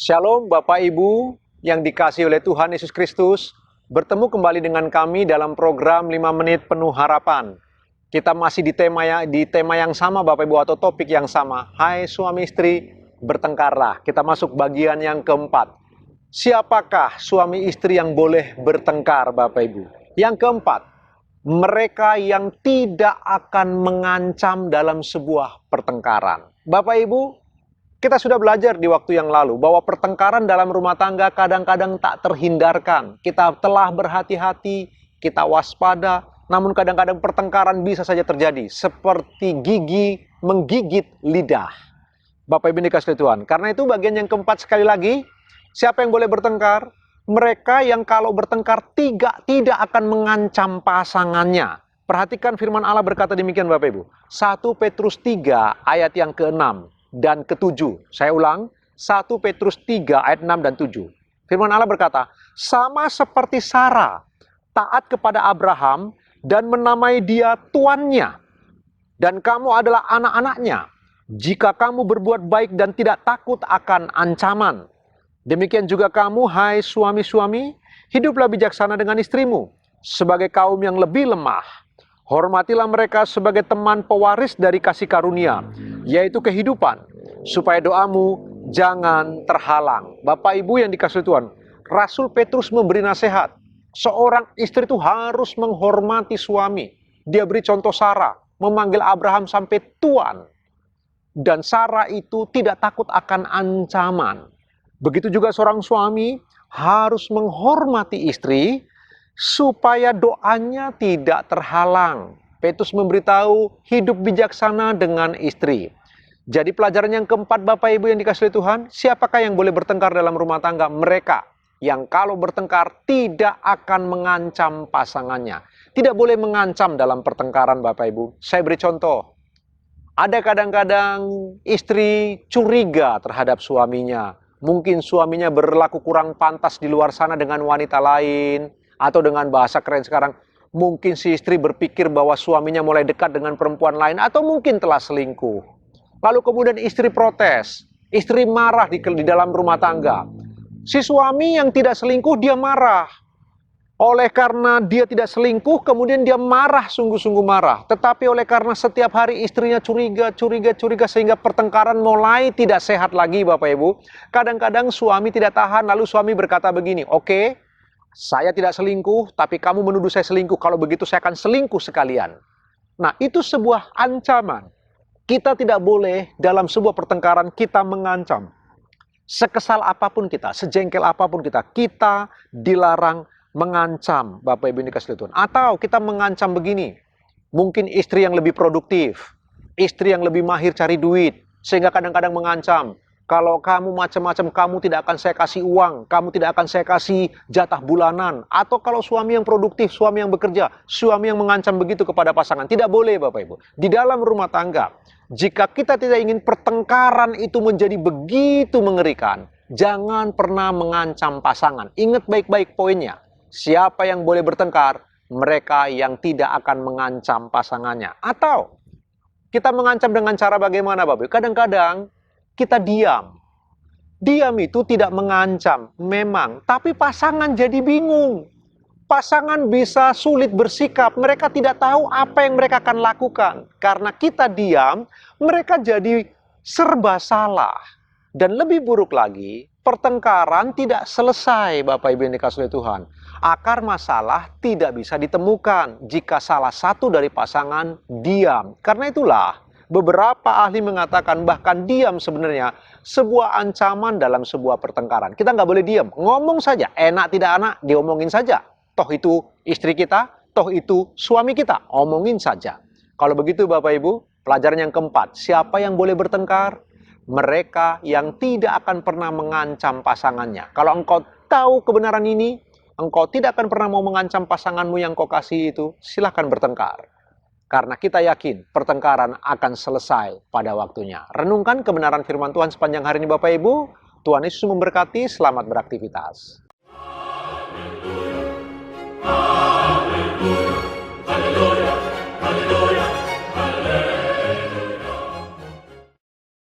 Shalom Bapak Ibu yang dikasihi oleh Tuhan Yesus Kristus. Bertemu kembali dengan kami dalam program 5 menit penuh harapan. Kita masih di tema yang sama Bapak Ibu, atau topik yang sama. Hai suami istri, bertengkarlah. Kita masuk bagian yang keempat. Siapakah suami istri yang boleh bertengkar Bapak Ibu? Yang keempat, mereka yang tidak akan mengancam dalam sebuah pertengkaran. Bapak Ibu, kita sudah belajar di waktu yang lalu bahwa pertengkaran dalam rumah tangga kadang-kadang tak terhindarkan. Kita telah berhati-hati, kita waspada, namun kadang-kadang pertengkaran bisa saja terjadi. Seperti gigi menggigit lidah. Bapak Ibu dikasihi Tuhan. Karena itu bagian yang keempat sekali lagi, siapa yang boleh bertengkar? Mereka yang kalau bertengkar tidak akan mengancam pasangannya. Perhatikan firman Allah berkata demikian Bapak Ibu. 1 Petrus 3 ayat yang ke-6 dan ke-7. Saya ulang, 1 Petrus 3 ayat 6 dan 7. Firman Allah berkata, sama seperti Sarah taat kepada Abraham dan menamai dia tuannya. Dan kamu adalah anak-anaknya. Jika kamu berbuat baik dan tidak takut akan ancaman. Demikian juga kamu, hai suami-suami, hiduplah bijaksana dengan istrimu, sebagai kaum yang lebih lemah. Hormatilah mereka sebagai teman pewaris dari kasih karunia, yaitu kehidupan, supaya doamu jangan terhalang. Bapak Ibu yang dikasihi Tuhan, Rasul Petrus memberi nasihat. Seorang istri itu harus menghormati suami. Dia beri contoh Sarah, memanggil Abraham sampai tuan. Dan Sarah itu tidak takut akan ancaman. Begitu juga seorang suami harus menghormati istri, supaya doanya tidak terhalang. Petrus memberitahu hidup bijaksana dengan istri. Jadi pelajaran yang keempat Bapak Ibu yang dikasihi Tuhan, siapakah yang boleh bertengkar dalam rumah tangga? Mereka yang kalau bertengkar tidak akan mengancam pasangannya. Tidak boleh mengancam dalam pertengkaran Bapak Ibu. Saya beri contoh. Ada kadang-kadang istri curiga terhadap suaminya. Mungkin suaminya berlaku kurang pantas di luar sana dengan wanita lain. Atau dengan bahasa keren sekarang, mungkin si istri berpikir bahwa suaminya mulai dekat dengan perempuan lain, atau mungkin telah selingkuh. Lalu kemudian istri protes, istri marah di dalam rumah tangga. Si suami yang tidak selingkuh, dia marah. Oleh karena dia tidak selingkuh, kemudian dia marah, sungguh-sungguh marah. Tetapi oleh karena setiap hari istrinya curiga, sehingga pertengkaran mulai tidak sehat lagi Bapak Ibu. Kadang-kadang suami tidak tahan, lalu suami berkata begini, oke, saya tidak selingkuh, tapi kamu menuduh saya selingkuh. Kalau begitu saya akan selingkuh sekalian. Nah, itu sebuah ancaman. Kita tidak boleh dalam sebuah pertengkaran kita mengancam. Sekesal apapun kita, sejengkel apapun kita dilarang mengancam Bapak Ibu dikasihi Tuhan. Atau kita mengancam begini. Mungkin istri yang lebih produktif, istri yang lebih mahir cari duit, sehingga kadang-kadang mengancam. Kalau kamu macam-macam, kamu tidak akan saya kasih uang, kamu tidak akan saya kasih jatah bulanan. Atau kalau suami yang produktif, suami yang bekerja, suami yang mengancam begitu kepada pasangan. Tidak boleh Bapak Ibu. Di dalam rumah tangga, jika kita tidak ingin pertengkaran itu menjadi begitu mengerikan, jangan pernah mengancam pasangan. Ingat baik-baik poinnya. Siapa yang boleh bertengkar? Mereka yang tidak akan mengancam pasangannya. Atau kita mengancam dengan cara bagaimana Bapak Ibu? Kadang-kadang kita diam. Diam itu tidak mengancam, memang. Tapi pasangan jadi bingung. Pasangan bisa sulit bersikap. Mereka tidak tahu apa yang mereka akan lakukan. Karena kita diam, mereka jadi serba salah. Dan lebih buruk lagi, pertengkaran tidak selesai, Bapak Ibu yang dikasihi Tuhan. Akar masalah tidak bisa ditemukan jika salah satu dari pasangan diam. Karena itulah, beberapa ahli mengatakan bahkan diam sebenarnya sebuah ancaman dalam sebuah pertengkaran. Kita nggak boleh diam, ngomong saja. Enak tidak enak, diomongin saja. Toh itu istri kita, toh itu suami kita, omongin saja. Kalau begitu Bapak Ibu, pelajaran yang keempat, siapa yang boleh bertengkar? Mereka yang tidak akan pernah mengancam pasangannya. Kalau engkau tahu kebenaran ini, engkau tidak akan pernah mau mengancam pasanganmu yang kau kasih itu, silahkan bertengkar. Karena kita yakin pertengkaran akan selesai pada waktunya. Renungkan kebenaran firman Tuhan sepanjang hari ini Bapak Ibu. Tuhan Yesus memberkati, selamat beraktivitas.